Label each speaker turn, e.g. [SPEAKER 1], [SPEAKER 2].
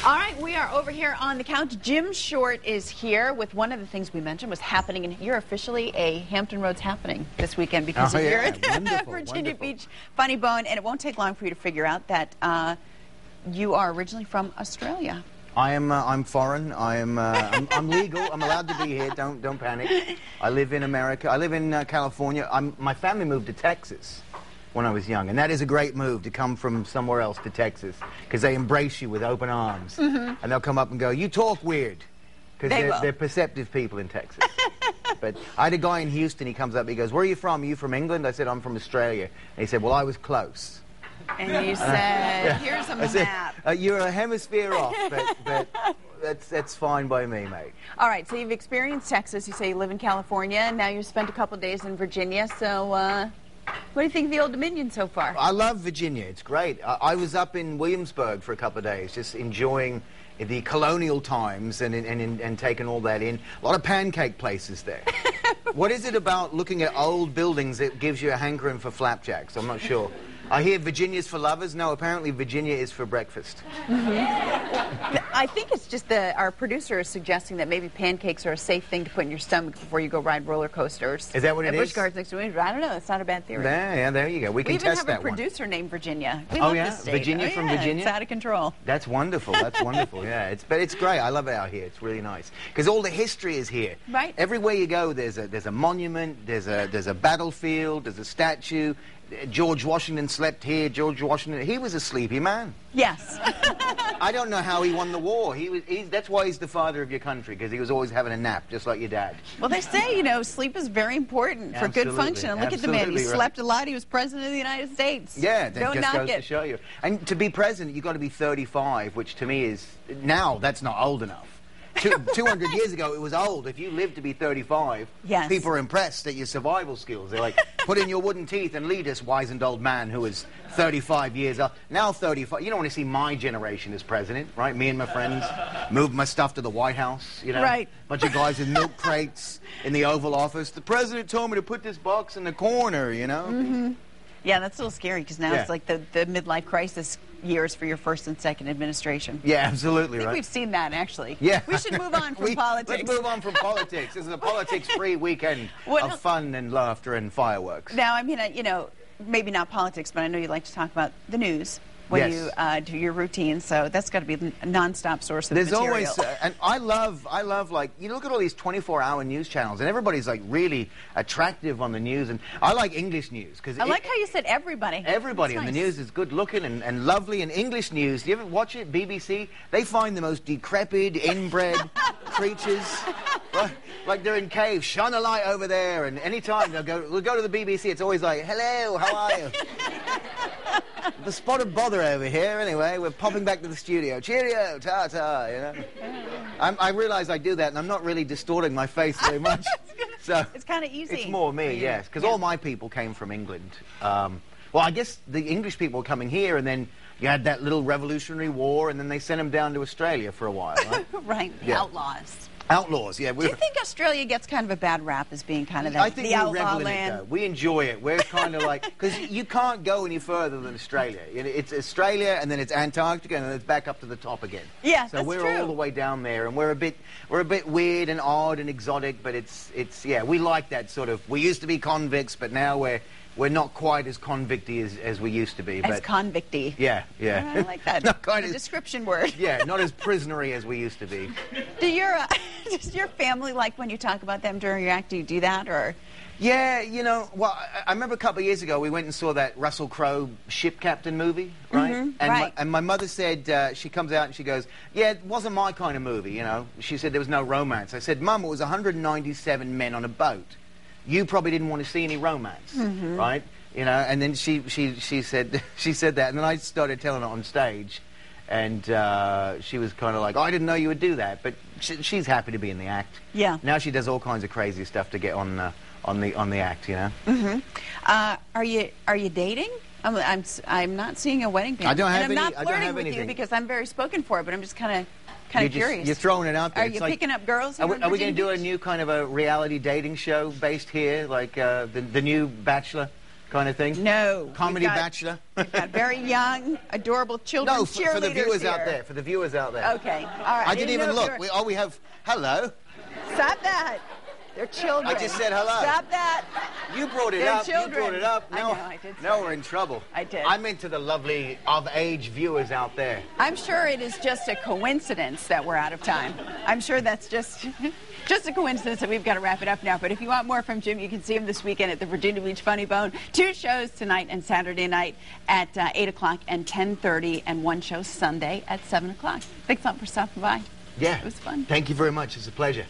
[SPEAKER 1] All right, we are over here on the couch. Jim Short is here with one of the things we mentioned was happening, and you're officially a Hampton Roads happening this weekend because you're at Virginia Beach Funny Bone, and it won't take long for you to figure out that you are originally from Australia.
[SPEAKER 2] I'm foreign. I'm legal. I'm allowed to be here. Don't panic. I live in America. I live in California. My family moved to Texas when I was young, and that is a great move to come from somewhere else to Texas because they embrace you with open arms, and they'll come up and go, "You talk weird," because they're perceptive people in Texas. But I had a guy in Houston. He comes up. He goes, "Where are you from? Are you from England?" I said, "I'm from Australia." And he said, "Well, I was close."
[SPEAKER 1] And you said, "Here's a map."
[SPEAKER 2] You're a hemisphere off, but that's fine by me, mate.
[SPEAKER 1] All right, so you've experienced Texas. You say you live in California, and now you've spent a couple of days in Virginia. So what do you think of the Old Dominion so far?
[SPEAKER 2] I love Virginia. It's great. I was up in Williamsburg for a couple of days, just enjoying the colonial times and taking all that in. A lot of pancake places there. What is it about looking at old buildings that gives you a hankering for flapjacks? I'm not sure. I hear Virginia's for lovers. No, apparently Virginia is for breakfast.
[SPEAKER 1] I think it's just our producer is suggesting that maybe pancakes are a safe thing to put in your stomach before you go ride roller coasters.
[SPEAKER 2] Is that what it is?
[SPEAKER 1] Busch Gardens next to me. I don't know. It's not a bad theory.
[SPEAKER 2] Yeah, there you go. We can test that one.
[SPEAKER 1] We even have a producer named Virginia. We
[SPEAKER 2] love
[SPEAKER 1] this state.
[SPEAKER 2] Virginia from Virginia?
[SPEAKER 1] It's out of control.
[SPEAKER 2] That's wonderful. That's wonderful. Yeah, but it's great. I love it out here. It's really nice because all the history is here.
[SPEAKER 1] Right.
[SPEAKER 2] Everywhere you go, there's a monument. There's a battlefield. There's a statue. George Washington slept here. George Washington, he was a sleepy man.
[SPEAKER 1] Yes.
[SPEAKER 2] I don't know how he won the war. That's why he's the father of your country, because he was always having a nap, just like your dad.
[SPEAKER 1] Well, they say, you know, sleep is very important for good function. And look at the man. He slept a lot. He was president of the United States.
[SPEAKER 2] Yeah, that
[SPEAKER 1] don't
[SPEAKER 2] just
[SPEAKER 1] knock
[SPEAKER 2] goes to show you. And to be president, you've got to be 35, which to me is, now, that's not old enough. 200 years ago, it was old. If you lived to be 35,
[SPEAKER 1] yes,
[SPEAKER 2] people are impressed at your survival skills. They're like, put in your wooden teeth and lead us, wizened old man who is 35 years old. Now 35, you don't want to see my generation as president, right? Me and my friends moved my stuff to the White House, you know?
[SPEAKER 1] Right.
[SPEAKER 2] Bunch of guys in milk crates in the Oval Office. The president told me to put this box in the corner, you know?
[SPEAKER 1] Mm-hmm. Yeah, that's a little scary because now it's like the midlife crisis years for your first and second administration.
[SPEAKER 2] Yeah, absolutely.
[SPEAKER 1] I think we've seen that, actually.
[SPEAKER 2] Yeah.
[SPEAKER 1] We should move on from politics.
[SPEAKER 2] Let's move on from politics. This is a politics-free weekend of fun and laughter and fireworks.
[SPEAKER 1] Now, I mean, you know, maybe not politics, but I know you like to talk about the news when you do your routine, so that's got to be a non-stop source of material.
[SPEAKER 2] There's always, and I love, like, you look at all these 24-hour news channels, and everybody's, like, really attractive on the news, and I like English news. Cause
[SPEAKER 1] I like how you said everybody.
[SPEAKER 2] Everybody on the news is good-looking and lovely, and English news, do you ever watch it, BBC? They find the most decrepit, inbred creatures, like they're in caves, shine a light over there, and anytime we'll go to the BBC, it's always like, hello, how are you? The spotted bother over here, anyway. We're popping back to the studio. Cheerio, ta-ta, you know. I realize I do that, and I'm not really distorting my face very much. So
[SPEAKER 1] it's kind of easy.
[SPEAKER 2] It's more me, yes, because all my people came from England. Well, I guess the English people were coming here, and then you had that little Revolutionary War, and then they sent them down to Australia for a while, right?
[SPEAKER 1] Right, the outlaws.
[SPEAKER 2] Outlaws, yeah.
[SPEAKER 1] Do you think Australia gets kind of a bad rap as being kind of
[SPEAKER 2] I think
[SPEAKER 1] the outlaw
[SPEAKER 2] revel in
[SPEAKER 1] land?
[SPEAKER 2] it, though. We enjoy it. We're kind of like, because you can't go any further than Australia. It's Australia, and then it's Antarctica, and then it's back up to the top again.
[SPEAKER 1] Yeah,
[SPEAKER 2] so we're all the way down there, and we're a bit weird and odd and exotic, but it's yeah, we like that sort of. We used to be convicts, but now we're not quite as convicty as we used to be.
[SPEAKER 1] As convicty.
[SPEAKER 2] Yeah.
[SPEAKER 1] I like that.
[SPEAKER 2] Not quite
[SPEAKER 1] a description word.
[SPEAKER 2] Yeah, not as prisonery as we used to be.
[SPEAKER 1] Does your family like when you talk about them during your act? Do you do that, or?
[SPEAKER 2] Yeah, you know, well, I remember a couple of years ago we went and saw that Russell Crowe Ship Captain movie, right?
[SPEAKER 1] Mm-hmm,
[SPEAKER 2] and my mother said, she comes out and she goes, yeah, it wasn't my kind of movie, you know. She said there was no romance. I said, Mum, it was 197 men on a boat. You probably didn't want to see any romance, right? You know, and then she said that, and then I started telling her on stage, and she was kind of like, oh, I didn't know you would do that, but she's happy to be in the act.
[SPEAKER 1] Yeah.
[SPEAKER 2] Now she does all kinds of crazy stuff to get on the act, you know.
[SPEAKER 1] Are you dating? I'm not seeing a wedding band.
[SPEAKER 2] I don't have
[SPEAKER 1] and I'm
[SPEAKER 2] any.
[SPEAKER 1] not flirting with you because I'm very spoken for, but I'm just kind of curious.
[SPEAKER 2] You're throwing it out there.
[SPEAKER 1] Are you picking up girls?
[SPEAKER 2] Are we going to do a new kind of a reality dating show based here, like the new Bachelor? kind of thing?
[SPEAKER 1] No.
[SPEAKER 2] Comedy Bachelor?
[SPEAKER 1] We've got very young, adorable children.
[SPEAKER 2] No, for the viewers
[SPEAKER 1] here.
[SPEAKER 2] out there. For the viewers out there.
[SPEAKER 1] Okay, all right.
[SPEAKER 2] I didn't even look. We have... Hello.
[SPEAKER 1] Stop that. They're children.
[SPEAKER 2] I just said hello.
[SPEAKER 1] Stop that.
[SPEAKER 2] You brought it
[SPEAKER 1] They're
[SPEAKER 2] up.
[SPEAKER 1] children.
[SPEAKER 2] You brought it up.
[SPEAKER 1] I know, I did.
[SPEAKER 2] Now we're in trouble.
[SPEAKER 1] I did.
[SPEAKER 2] I'm into the lovely of-age viewers out there.
[SPEAKER 1] I'm sure it is just a coincidence that we're out of time. I'm sure that's just a coincidence that we've got to wrap it up now. But if you want more from Jim, you can see him this weekend at the Virginia Beach Funny Bone. 2 shows tonight and Saturday night at 8 o'clock and 10:30, and 1 show Sunday at 7 o'clock. Thanks a lot for stopping by.
[SPEAKER 2] Yeah.
[SPEAKER 1] It was fun.
[SPEAKER 2] Thank you very much. It's a pleasure.